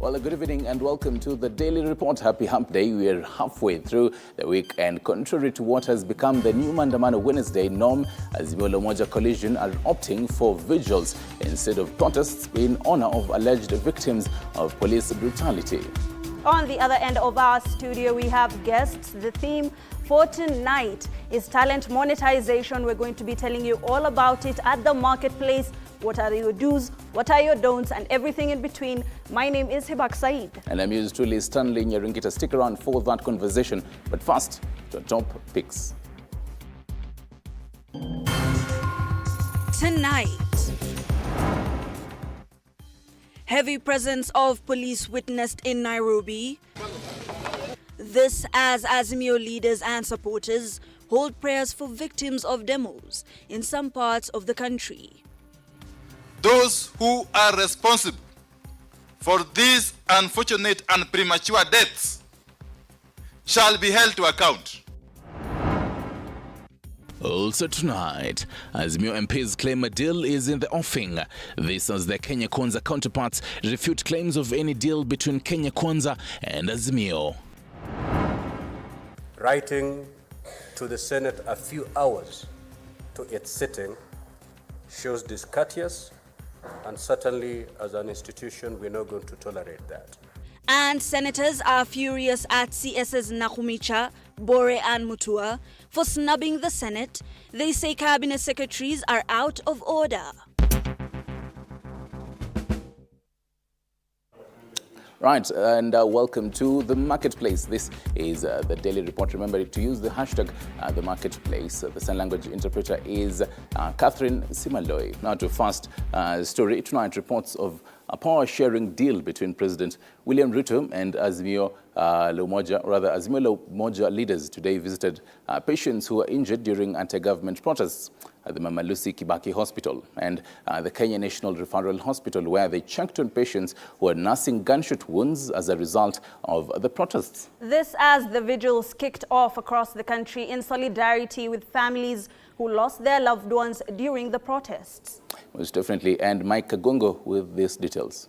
Well, good evening and welcome to the Daily Report. Happy Hump Day. We are halfway through the week, and contrary to what has become the new Maandamano Wednesday norm, Azimio la Umoja coalition are opting for vigils instead of protests in honor of alleged victims of police brutality. On the other end of our studio, we have guests. The theme for tonight is talent monetization. We're going to be telling you all about it at the marketplace. What are your do's, what are your don'ts, and everything in between. My name is Hibak Said. And I'm yours truly, Stanley Nyaringita. Stick around for that conversation. But first, the top picks. Tonight, heavy presence of police witnessed in Nairobi. This as Azimio leaders and supporters hold prayers for victims of demos in some parts of the country. Those who are responsible for these unfortunate and premature deaths shall be held to account. Also tonight, Azimio MPs claim a deal is in the offing. This as the Kenya Kwanza counterparts refute claims of any deal between Kenya Kwanza and Azimio. Writing to the Senate a few hours to its sitting shows discourteous, and certainly as an institution we're not going to tolerate that. And senators are furious at CS's Nakhumicha, Bore and Mutua for snubbing the Senate. They say cabinet secretaries are out of order. Right, and welcome to the marketplace. This is the Daily Report. Remember to use the hashtag the marketplace. The sign language interpreter is Catherine Simaloi. Now to first story tonight, reports of a power-sharing deal between President William Ruto and Azimio la Umoja leaders today visited patients who were injured during anti-government protests at the Mama Lucy Kibaki Hospital and the Kenya National Referral Hospital, where they checked on patients who were nursing gunshot wounds as a result of the protests. This as the vigils kicked off across the country in solidarity with families who lost their loved ones during the protests. Most definitely. And Mike Kagongo with these details.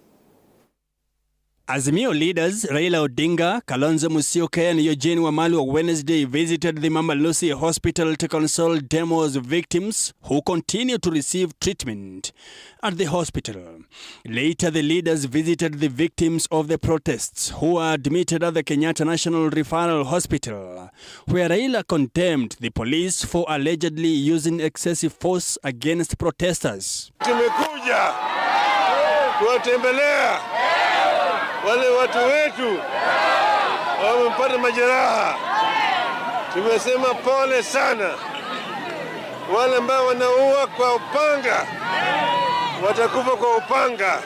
Azimio leaders Raila Odinga, Kalonzo Musyoka and Eugene Wamalwa Wednesday visited the Mama Lucy Hospital to console demos victims who continue to receive treatment at the hospital. Later, the leaders visited the victims of the protests who are admitted at the Kenyatta National Referral Hospital, where Raila condemned the police for allegedly using excessive force against protesters. Tumekuja kuwatembelea wale watu wetu wamepata majeraha. Tumesema pole sana. Wale ambao wanaua kwa upanga watakufa kwa upanga.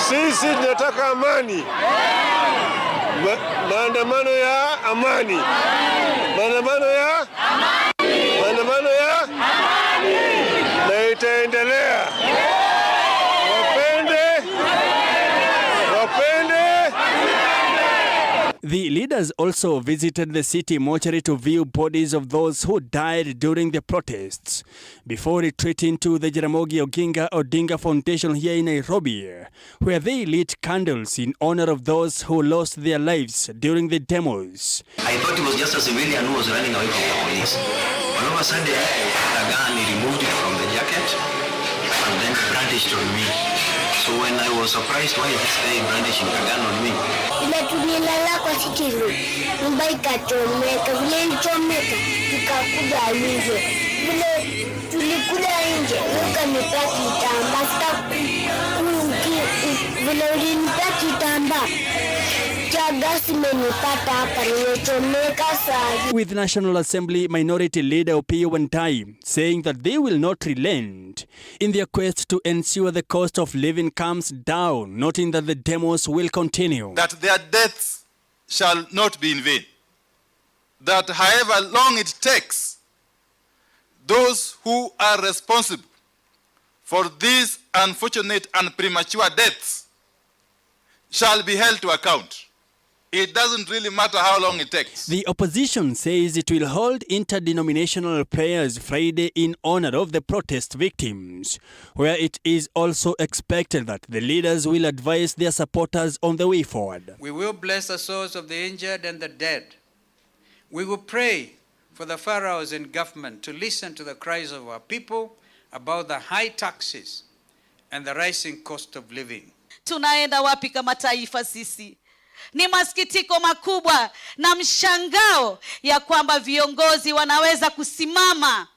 Sisi tunataka amani. Maandamano ya amani. Maandamano ya amani. Maandamano ya amani. Na itaendelea. The leaders also visited the city mortuary to view bodies of those who died during the protests before retreating to the Jaramogi Oginga Odinga Foundation here in Nairobi, where they lit candles in honor of those who lost their lives during the demos. I thought it was just a civilian who was running away from the police. All of a sudden, the gun, he removed it from the jacket and then brandished on me. So when I was surprised why this guy brandishing a gun on me. Ile tulilala kwa sitiru, nyumba ikachomeka, vile ilichomeka, tukakuja nje. Vile tulikuja nje, ukanipa kitambaa, vile ulinipea kitambaa. With National Assembly Minority Leader Opiyo Wandayi saying that they will not relent in their quest to ensure the cost of living comes down, noting that the demos will continue. That their deaths shall not be in vain. That however long it takes, those who are responsible for these unfortunate and premature deaths shall be held to account. It doesn't really matter how long it takes. The opposition says it will hold interdenominational prayers Friday in honor of the protest victims, where it is also expected that the leaders will advise their supporters on the way forward. We will bless the souls of the injured and the dead. We will pray for the pharaohs in government to listen to the cries of our people about the high taxes and the rising cost of living. Tunaenda wapi kama taifa sisi? Ni masikitiko makubwa na mshangao ya kwamba viongozi wanaweza kusimama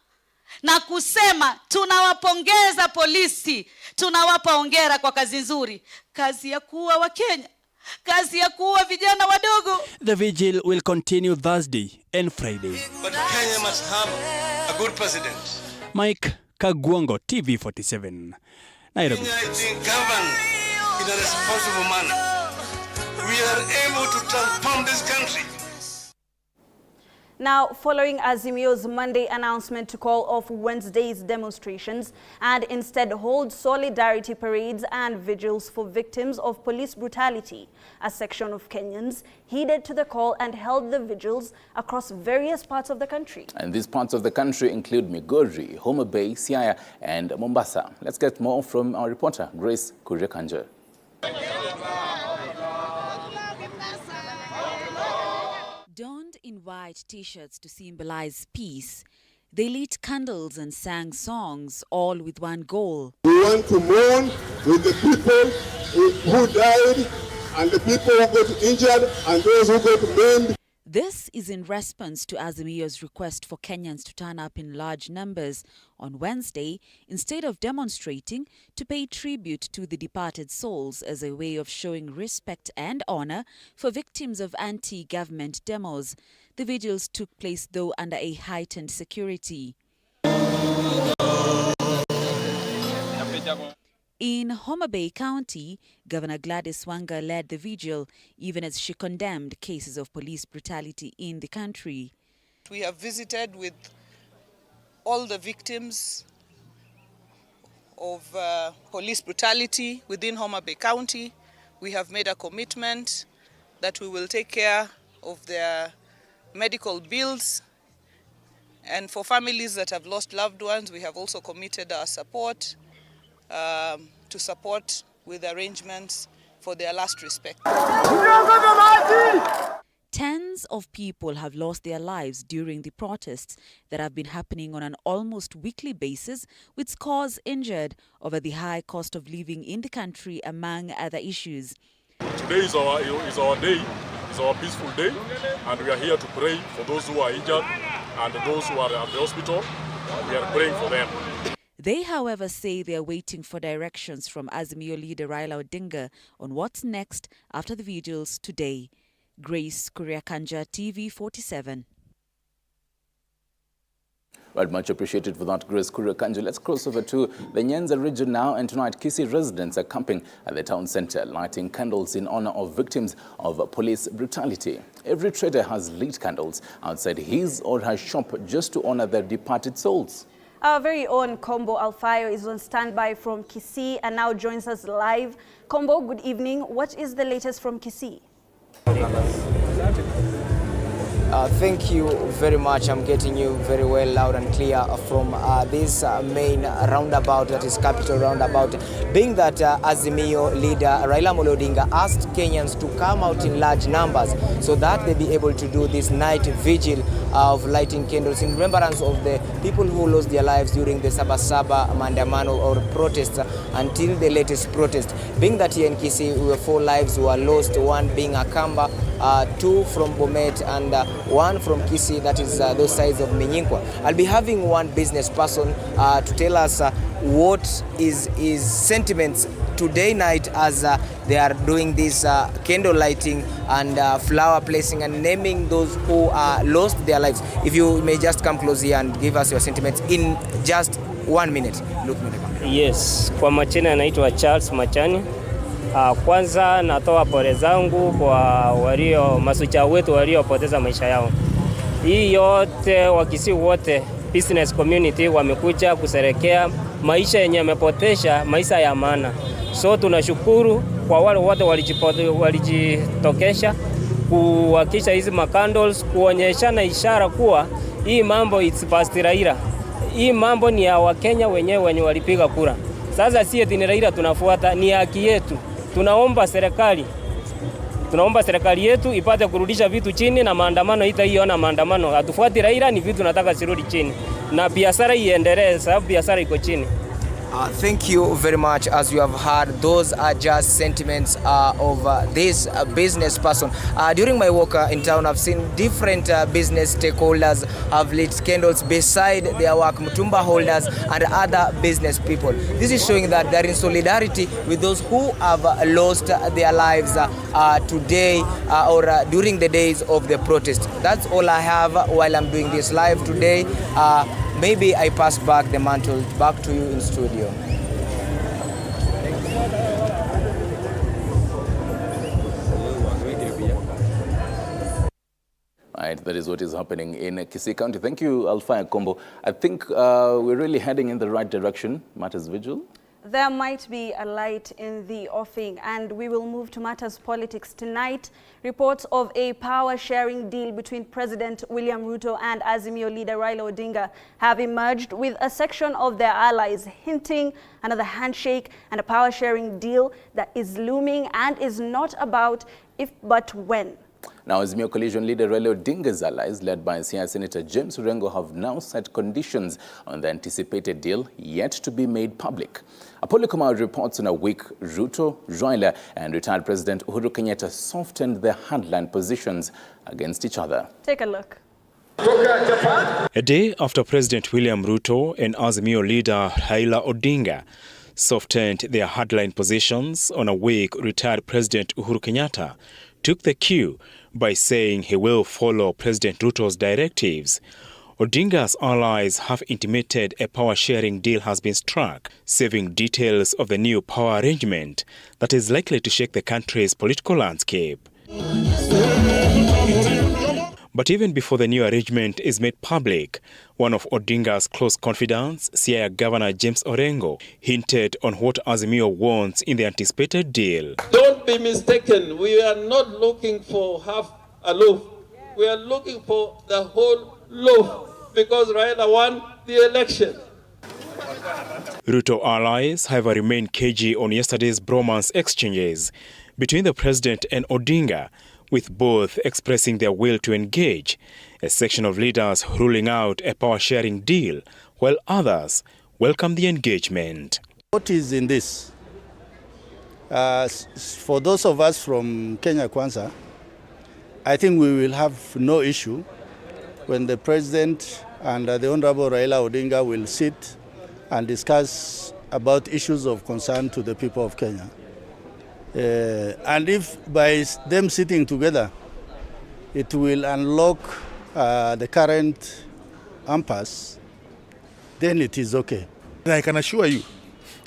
na kusema tunawapongeza polisi, tunawapa hongera kwa kazi nzuri, kazi ya kuua Wakenya, kazi ya kuua vijana wadogo. The vigil will continue Thursday and Friday. But Kenya must have a good president. Mike Kagwango, TV47, Nairobi. Kenya is being governed in a responsible manner. We are able to transform this country. Now, following Azimio's Monday announcement to call off Wednesday's demonstrations and instead hold solidarity parades and vigils for victims of police brutality, a section of Kenyans heeded to the call and held the vigils across various parts of the country. And these parts of the country include Migori, Homa Bay, Siaya, and Mombasa. Let's get more from our reporter, Grace Kuriakanja. Donned in white t-shirts to symbolize peace, they lit candles and sang songs, all with one goal. We want to mourn with the people who died and the people who got injured and those who got maimed. This is in response to Azimio's request for Kenyans to turn up in large numbers on Wednesday instead of demonstrating to pay tribute to the departed souls as a way of showing respect and honor for victims of anti-government demos. The vigils took place, though, under a heightened security. In Homa Bay County, Governor Gladys Wanga led the vigil, even as she condemned cases of police brutality in the country. We have visited with all the victims of police brutality within Homa Bay County. We have made a commitment that we will take care of their medical bills. And for families that have lost loved ones, we have also committed our support to support with arrangements for their last respect. Tens of people have lost their lives during the protests that have been happening on an almost weekly basis, with scores injured over the high cost of living in the country, among other issues. Today is our day, it's our peaceful day, and we are here to pray for those who are injured and those who are at the hospital. We are praying for them. They, however, say they are waiting for directions from Azimio leader Raila Odinga on what's next after the vigils today. Grace Kuriakanja, TV47. Well, much appreciated for that, Grace Kuriakanja. Let's cross over to the Nyanza region now, and tonight Kisii residents are camping at the town centre, lighting candles in honour of victims of police brutality. Every trader has lit candles outside his or her shop just to honour their departed souls. Our very own Kombo Alfayo is on standby from Kisii and now joins us live. Kombo, good evening. What is the latest from Kisii? Thank you very much. I'm getting you very well, loud and clear from this main roundabout, that is Capital Roundabout. Being that Azimio leader Raila Odinga asked Kenyans to come out in large numbers so that they be able to do this night vigil of lighting candles in remembrance of the people who lost their lives during the Sabasaba Mandamano or protest until the latest protest. Being that here in Kisii, 4 lives were lost, one being Akamba, 2 from Bomet, and 1 from Kisii, that is those sides of Minyinkwa. I'll be having one business person to tell us what is sentiments today night as they are doing this candle lighting and flower placing and naming those who lost their lives. If you may just come close here and give us your sentiments in just 1 minute. Look, yes, kwa majina naitwa Charles Machani. Kwanza natoa pole zangu kwa masucha wetu waliopoteza maisha yao. Hii yote Wakisii wote business community wamekuja kusherekea maisha yenye yamepotesha maisha ya maana. So tunashukuru kwa wale wote walijitokesha kuhakisha hizi macandles, kuonyeshana ishara kuwa hii mambo it's past Raila. Hii mambo ni ya Wakenya wenyewe wenye walipiga kura. Sasa si eti ni Raila tunafuata, ni haki yetu. Tunaomba serikali yetu ipate kurudisha vitu chini, na maandamano itaiona maandamano. Hatufuati Raila, ni vitu nataka sirudi chini. Na biashara iendelee sababu biashara iko chini. Thank you very much. As you have heard, those are just sentiments of this business person. During my walk in town, I've seen different business stakeholders have lit candles beside their work, mutumba holders and other business people. This is showing that they're in solidarity with those who have lost their lives today or during the days of the protest. That's all I have while I'm doing this live today. Maybe I pass back the mantle back to you in studio. Right, that is what is happening in Kisii County. Thank you, Alpha Kombo. I think we're really heading in the right direction. Matters Vigil. There might be a light in the offing, and we will move to matters politics tonight. Reports of a power-sharing deal between President William Ruto and Azimio leader Raila Odinga have emerged, with a section of their allies hinting another handshake and a power-sharing deal that is looming and is not about if but when. Now, Azimio coalition leader Raila Odinga's allies, led by Siaya Senator James Orengo, have now set conditions on the anticipated deal yet to be made public. Apollo Kamau reports on a week Ruto, Raila and retired President Uhuru Kenyatta softened their hardline positions against each other. Take a look. A day after President William Ruto and Azimio leader Raila Odinga softened their hardline positions on a week, retired President Uhuru Kenyatta took the cue by saying he will follow President Ruto's directives. Odinga's allies have intimated a power-sharing deal has been struck, saving details of the new power arrangement that is likely to shake the country's political landscape. But even before the new arrangement is made public, one of Odinga's close confidants, Siaya Governor James Orengo, hinted on what Azimio wants in the anticipated deal. Don't be mistaken, we are not looking for half a loaf. We are looking for the whole loaf, because Raila won the election. Ruto allies, however, remained cagey on yesterday's bromance exchanges between the president and Odinga, with both expressing their will to engage, a section of leaders ruling out a power-sharing deal, while others welcome the engagement. What is in this? For those of us from Kenya Kwanza, I think we will have no issue when the president and the Honorable Raila Odinga will sit and discuss about issues of concern to the people of Kenya. And if by them sitting together, it will unlock the current impasse, then it is okay. I can assure you,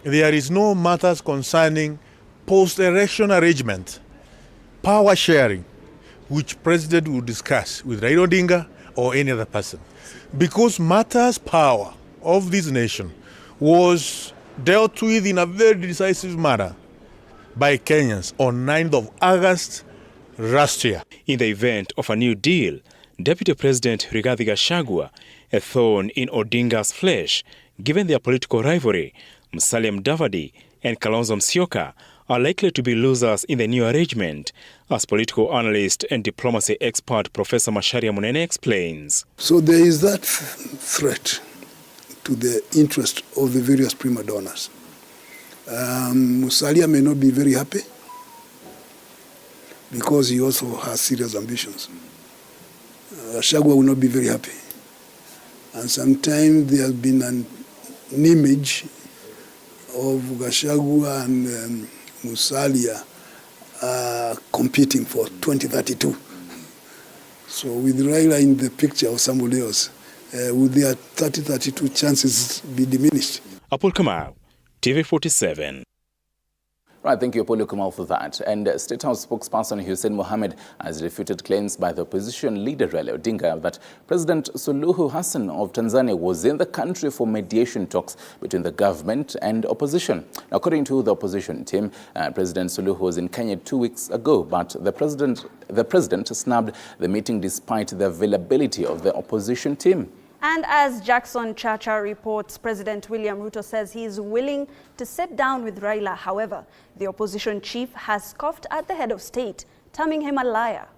there is no matters concerning post-election arrangement, power sharing, which President will discuss with Raila Odinga or any other person. Because matters power of this nation was dealt with in a very decisive manner by Kenyans on 9th of August last year. In the event of a new deal, Deputy President Rigathi Gachagua, a thorn in Odinga's flesh, given their political rivalry, Musalia Mudavadi and Kalonzo Musyoka are likely to be losers in the new arrangement, as political analyst and diplomacy expert Professor Macharia Munene explains. So there is that threat to the interest of the various prima donnas. Musalia may not be very happy because he also has serious ambitions. Gachagua will not be very happy. And sometimes there has been an image of Gachagua and Musalia competing for 2032. So with Raila in the picture or somebody else, would their 2032 chances be diminished? Apol Kamau, TV 47. Right, thank you, Apollo Kumal, for that. And State House spokesperson Hussein Mohammed has refuted claims by the opposition leader Raila Odinga that President Suluhu Hassan of Tanzania was in the country for mediation talks between the government and opposition. According to the opposition team, President Suluhu was in Kenya 2 weeks ago, but the president snubbed the meeting despite the availability of the opposition team. And as Jackson Chacha reports, President William Ruto says he is willing to sit down with Raila. However, the opposition chief has scoffed at the head of state, terming him a liar.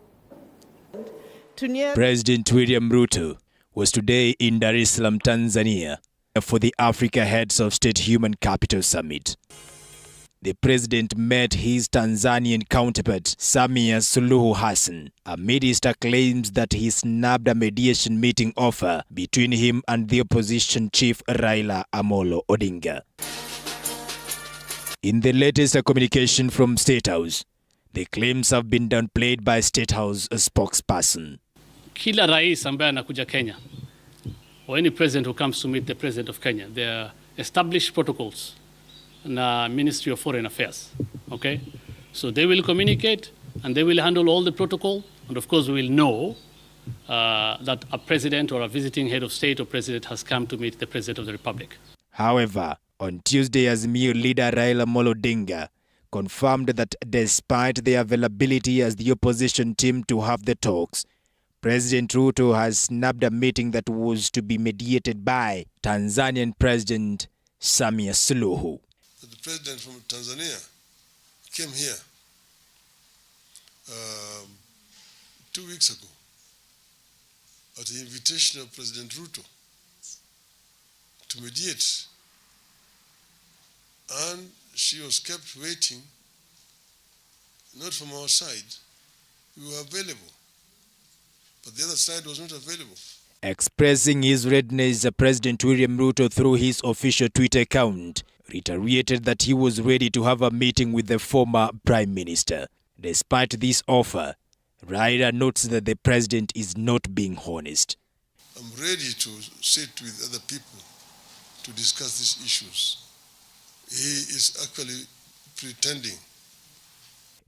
President William Ruto was today in Dar es Salaam, Tanzania, for the Africa Heads of State Human Capital Summit. The president met his Tanzanian counterpart, Samia Suluhu Hassan, amidst claims that he snubbed a mediation meeting offer between him and the opposition chief Raila Amolo Odinga. In the latest communication from State House, the claims have been downplayed by State House spokesperson. Kila rais ambaye anakuja Kenya, or any president who comes to meet the president of Kenya, there are established protocols na Ministry of Foreign Affairs, okay? So they will communicate and they will handle all the protocol, and of course we will know that a president or a visiting head of state or president has come to meet the president of the republic. However, on Tuesday, Azimio leader Raila Amolo Odinga confirmed that despite the availability as the opposition team to have the talks, President Ruto has snubbed a meeting that was to be mediated by Tanzanian President Samia Suluhu. The president from Tanzania came here 2 weeks ago at the invitation of President Ruto to mediate, and she was kept waiting, not from our side. We were available, but the other side was not available. Expressing his readiness, President William Ruto, through his official Twitter account, reiterated that he was ready to have a meeting with the former Prime Minister. Despite this offer, Raila notes that the president is not being honest. I'm ready to sit with other people to discuss these issues. He is actually pretending.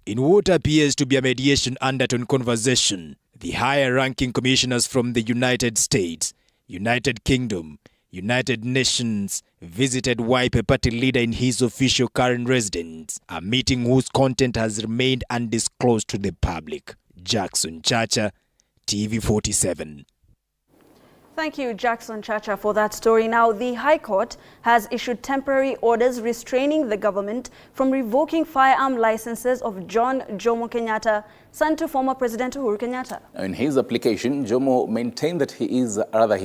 In what appears to be a mediation undertone conversation, the higher-ranking commissioners from the United States, United Kingdom, United Nations visited Wiper Party leader in his official current residence, a meeting whose content has remained undisclosed to the public. Jackson Chacha, TV47. Thank you, Jackson Chacha, for that story. Now, the High Court has issued temporary orders restraining the government from revoking firearm licenses of John Jomo Kenyatta, son to former President Uhuru Kenyatta. In his application, Jomo maintained that he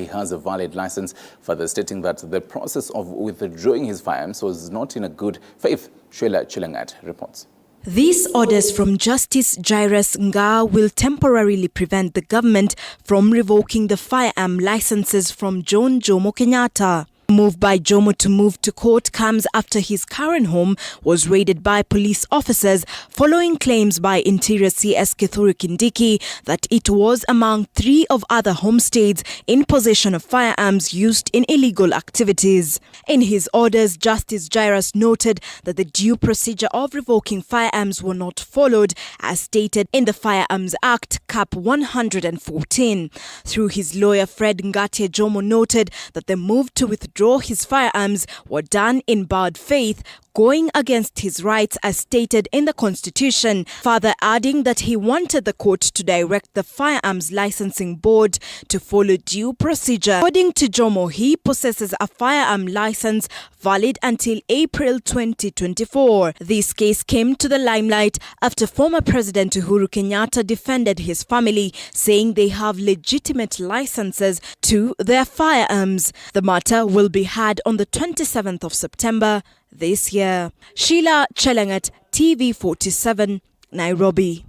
has a valid license, further stating that the process of withdrawing his firearms was not in a good faith. Sheila Chilangat reports. These orders from Justice Jairus Ngaah will temporarily prevent the government from revoking the firearm licenses from John Jomo Kenyatta. Move by Jomo to move to court comes after his current home was raided by police officers following claims by Interior CS Kithure Kindiki that it was among 3 of other homesteads in possession of firearms used in illegal activities. In his orders, Justice Jairus noted that the due procedure of revoking firearms were not followed as stated in the Firearms Act Cap 114. Through his lawyer Fred Ngatia, Jomo noted that the move to withdraw his firearms were done in bad faith, going against his rights as stated in the Constitution, further adding that he wanted the court to direct the Firearms Licensing Board to follow due procedure. According to Jomo, he possesses a firearm license valid until April 2024. This case came to the limelight after former President Uhuru Kenyatta defended his family, saying they have legitimate licenses to their firearms. The matter will be heard on the 27th of September this year. Sheila Chelangat, TV47, Nairobi.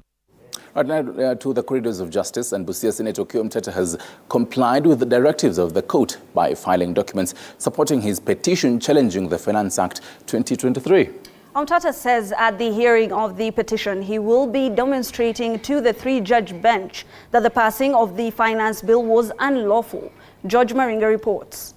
Right now to the corridors of justice, and Busia Senator Okiya Omtata has complied with the directives of the court by filing documents supporting his petition challenging the Finance Act 2023. Omtata says at the hearing of the petition, he will be demonstrating to the 3-judge bench that the passing of the finance bill was unlawful. George Maringa reports.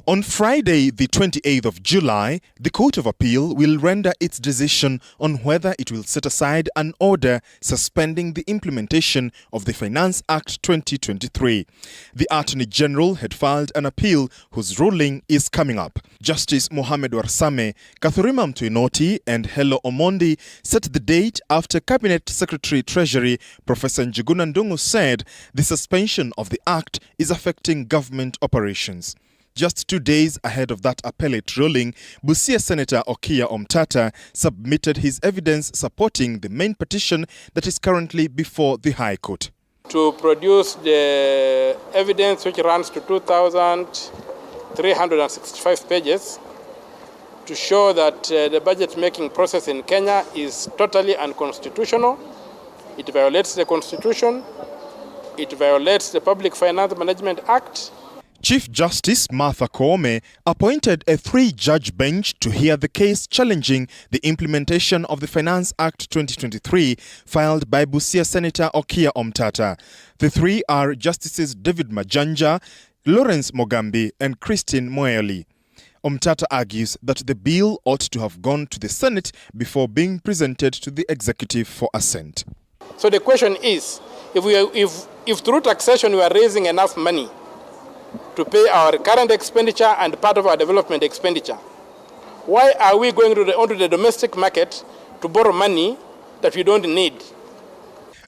On Friday, the 28th of July, the Court of Appeal will render its decision on whether it will set aside an order suspending the implementation of the Finance Act 2023. The Attorney General had filed an appeal whose ruling is coming up. Justice Mohamed Warsame, Kathurima Mtuinoti and Hello Omondi set the date after Cabinet Secretary Treasury Professor Njuguna Ndung'u said the suspension of the act is affecting government operations. Just 2 days ahead of that appellate ruling, Busia Senator Okiya Omtata submitted his evidence supporting the main petition that is currently before the High Court. To produce the evidence which runs to 2,365 pages to show that the budget-making process in Kenya is totally unconstitutional. It violates the Constitution. It violates the Public Finance Management Act. Chief Justice Martha Koome appointed a 3-judge bench to hear the case challenging the implementation of the Finance Act 2023 filed by Busia Senator Okiya Omtata. The 3 are Justices David Majanja, Lawrence Mogambi and Christine Moeli. Omtata argues that the bill ought to have gone to the Senate before being presented to the executive for assent. So the question is, if through taxation we are raising enough money to pay our current expenditure and part of our development expenditure, why are we going onto the domestic market to borrow money that we don't need?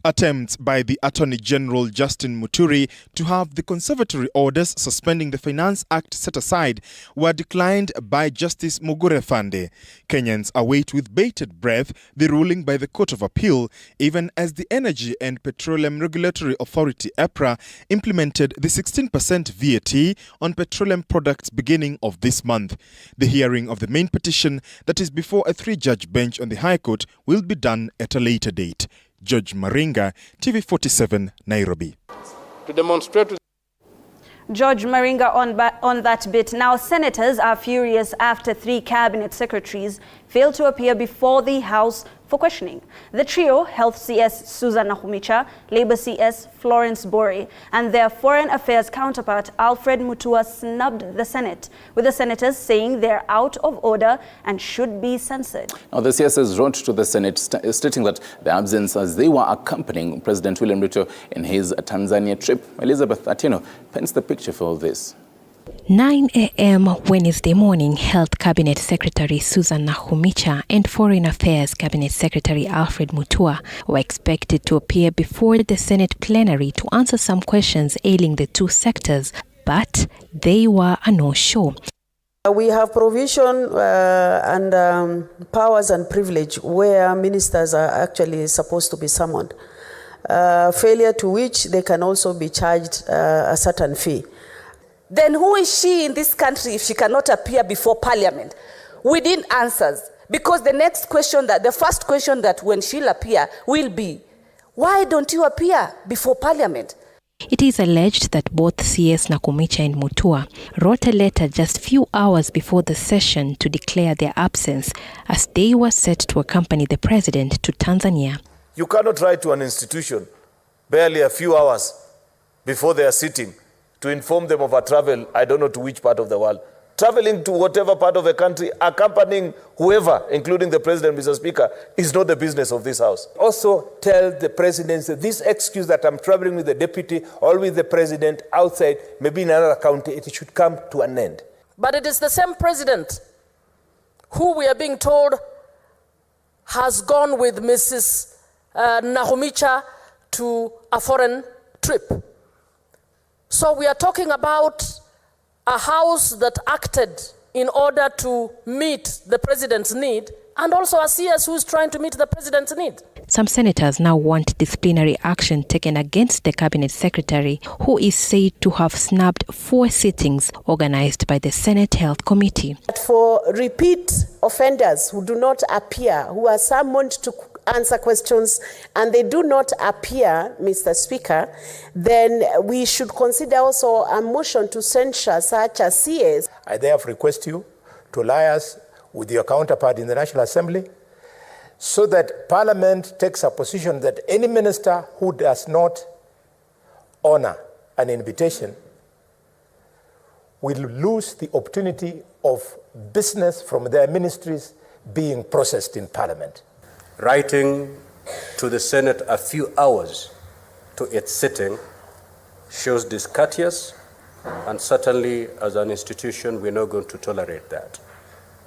Attempts by the Attorney General Justin Muturi to have the conservatory orders suspending the Finance Act set aside were declined by Justice Mugure Fande. Kenyans await with bated breath the ruling by the Court of Appeal, even as the Energy and Petroleum Regulatory Authority (EPRA) implemented the 16% VAT on petroleum products beginning of this month. The hearing of the main petition that is before a 3-judge bench on the High Court will be done at a later date. George Maringa, TV47, Nairobi. To demonstrate. George Maringa on that bit. Now, senators are furious after 3 cabinet secretaries failed to appear before the House for questioning. The trio, Health CS Susan Nakhumicha, Labour CS Florence Bore, and their Foreign Affairs counterpart Alfred Mutua snubbed the Senate, with the senators saying they're out of order and should be censored. Now, the CSs wrote to the Senate stating that the absence as they were accompanying President William Ruto in his Tanzania trip. Elizabeth Atieno paints the picture for all this. 9 a.m. Wednesday morning, Health Cabinet Secretary Susan Nakhumicha and Foreign Affairs Cabinet Secretary Alfred Mutua were expected to appear before the Senate plenary to answer some questions ailing the 2 sectors, but they were a no-show. We have provision and powers and privilege where ministers are actually supposed to be summoned, failure to which they can also be charged a certain fee. Then who is she in this country if she cannot appear before Parliament? We need answers, because the first question that when she'll appear will be, why don't you appear before Parliament? It is alleged that both CS Nakhumicha and Mutua wrote a letter just few hours before the session to declare their absence, as they were set to accompany the president to Tanzania. You cannot write to an institution barely a few hours before they are sitting to inform them of a travel, I don't know to which part of the world, traveling to whatever part of the country, accompanying whoever, including the president, Mr. Speaker, is not the business of this House. Also tell the president that this excuse that I'm traveling with the deputy or with the president outside, maybe in another county, it should come to an end. But it is the same president who we are being told has gone with Mrs. Nakhumicha to a foreign trip. So we are talking about a House that acted in order to meet the president's need, and also a CS who is trying to meet the president's need. Some senators now want disciplinary action taken against the cabinet secretary, who is said to have snubbed 4 sittings organized by the Senate Health Committee. For repeat offenders who do not appear, who are summoned to answer questions and they do not appear, Mr. Speaker, then we should consider also a motion to censure such a CS. I therefore request you to liaise with your counterpart in the National Assembly so that Parliament takes a position that any minister who does not honor an invitation will lose the opportunity of business from their ministries being processed in Parliament. Writing to the Senate a few hours to its sitting shows discourteous, and certainly as an institution we're not going to tolerate that.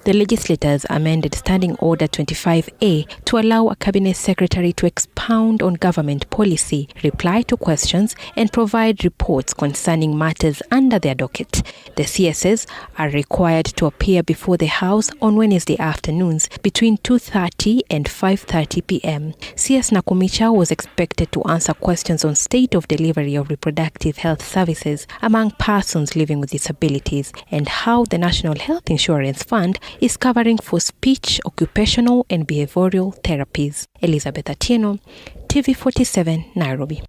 The legislators amended Standing Order 25A to allow a cabinet secretary to expound on government policy, reply to questions, and provide reports concerning matters under their docket. The CSs are required to appear before the House on Wednesday afternoons between 2:30 and 5:30 p.m. CS Nakumicha was expected to answer questions on state of delivery of reproductive health services among persons living with disabilities and how the National Health Insurance Fund is covering for speech, occupational and behavioral therapies. Elizabeth Atieno, TV47, Nairobi.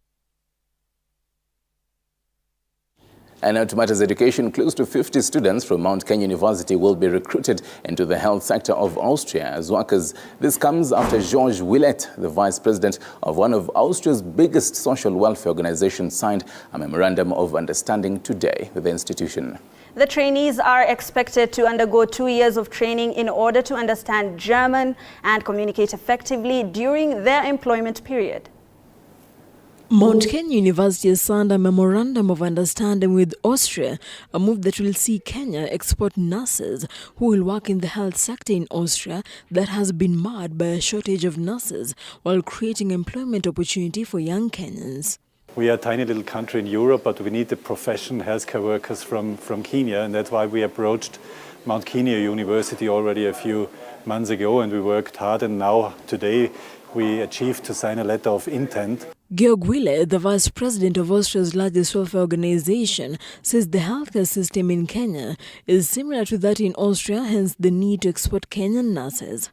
And now to matters education, close to 50 students from Mount Kenya University will be recruited into the health sector of Austria as workers. This comes after George Willett, the vice president of one of Austria's biggest social welfare organizations, signed a memorandum of understanding today with the institution. The trainees are expected to undergo 2 years of training in order to understand German and communicate effectively during their employment period. Mount Kenya University has signed a memorandum of understanding with Austria, a move that will see Kenya export nurses who will work in the health sector in Austria that has been marred by a shortage of nurses, while creating employment opportunity for young Kenyans. We are a tiny little country in Europe, but we need the professional healthcare workers from Kenya, and that's why we approached Mount Kenya University already a few months ago, and we worked hard, and now today we achieved to sign a letter of intent. Georg Wille, the vice president of Austria's largest welfare organization, says the healthcare system in Kenya is similar to that in Austria, hence the need to export Kenyan nurses.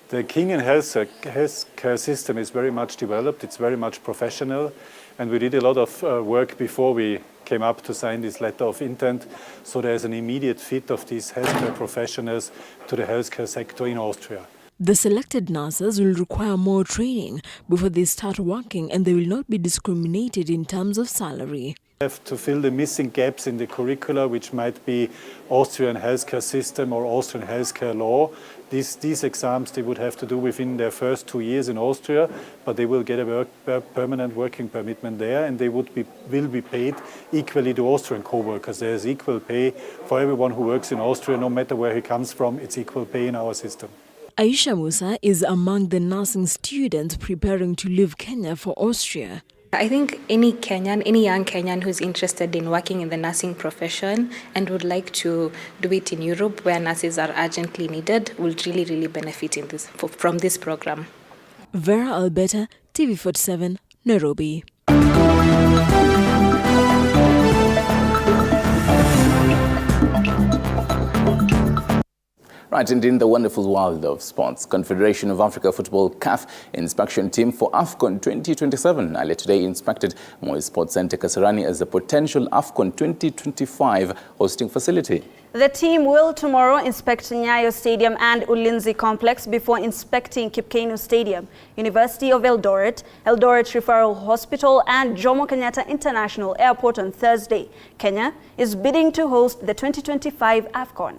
The Kenyan healthcare system is very much developed, it's very much professional, and we did a lot of work before we came up to sign this letter of intent, so there's an immediate fit of these healthcare professionals to the healthcare sector in Austria. The selected nurses will require more training before they start working, and they will not be discriminated in terms of salary. We have to fill the missing gaps in the curricula, which might be Austrian healthcare system or Austrian healthcare law. These exams they would have to do within their first 2 years in Austria, but they will get a permanent working permit there, and they will be paid equally to Austrian co-workers. There is equal pay for everyone who works in Austria, no matter where he comes from. It's equal pay in our system. Aisha Musa is among the nursing students preparing to leave Kenya for Austria. I think any young Kenyan who's interested in working in the nursing profession and would like to do it in Europe, where nurses are urgently needed, will really benefit from this program. Vera Alberta, TV47, Nairobi. Right, and in the wonderful world of sports, Confederation of Africa Football CAF inspection team for AFCON 2027 earlier today inspected Moi Sports Centre Kasarani as a potential AFCON 2025 hosting facility. The team will tomorrow inspect Nyayo Stadium and Ulinzi Complex before inspecting Kipkeino Stadium, University of Eldoret, Eldoret Referral Hospital and Jomo Kenyatta International Airport on Thursday. Kenya is bidding to host the 2025 AFCON.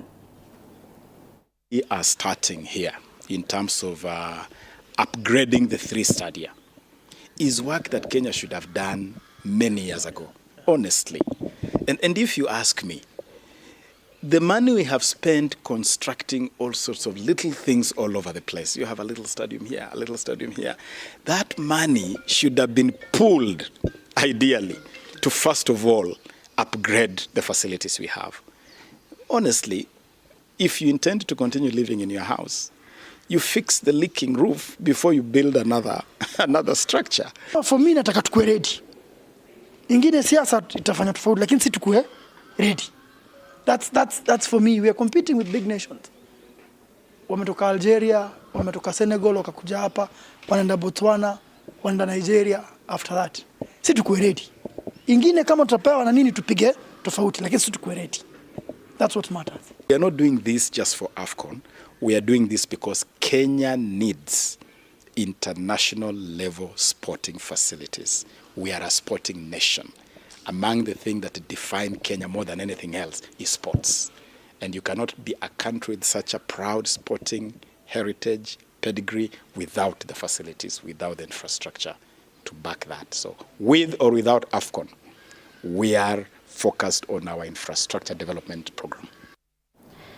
We are starting here in terms of upgrading the 3 stadia is work that Kenya should have done many years ago, honestly. And if you ask me, the money we have spent constructing all sorts of little things all over the place, you have a little stadium here, a little stadium here, that money should have been pooled, ideally, to first of all, upgrade the facilities we have. Honestly, if you intend to continue living in your house, you fix the leaking roof before you build another structure. For me, nataka tukue ready. Ingine siasa itafanya tofauti, lakini si tukue ready. That's for me. We are competing with big nations. Wametoka Algeria, wametoka Senegal, wakakuja hapa, wanaenda Botswana, wanaenda Nigeria after that. Si tukue ready. Ingine kama tutapewa na nini tupige tofauti, lakini si tukue ready. That's what matters. We are not doing this just for AFCON. We are doing this because Kenya needs international level sporting facilities. We are a sporting nation. among the things that define Kenya more than anything else is sports. And you cannot be a country with such a proud sporting heritage, pedigree, without the facilities, without the infrastructure to back that. So with or without AFCON, we are focused on our infrastructure development program.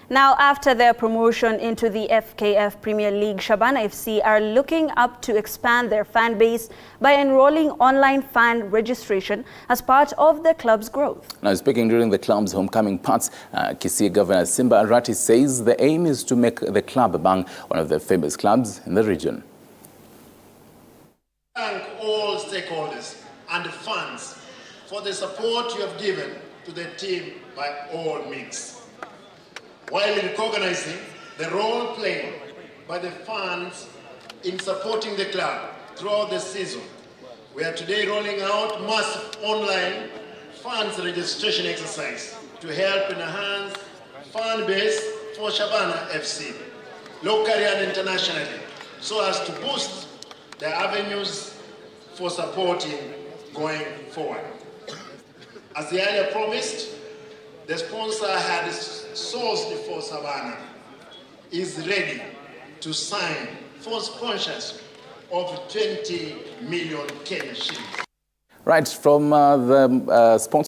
Now, after their promotion into the FKF Premier League, Shabana FC are looking up to expand their fan base by enrolling online fan registration as part of the club's growth. Now, speaking during the club's homecoming parts, Kisii Governor Simba Arati says the aim is to make the club among one of the famous clubs in the region. Thank all stakeholders and fans for the support you have given to the team by all means, while recognizing the role played by the fans in supporting the club throughout the season. We are today rolling out massive online fans registration exercise to help enhance fan base for Shabana FC, locally and internationally, so as to boost the avenues for supporting going forward. As the earlier promised, the sponsor had sourced for Shabana is ready to sign for sponsorship of 20 million Kenyan shillings. Right, from the sponsor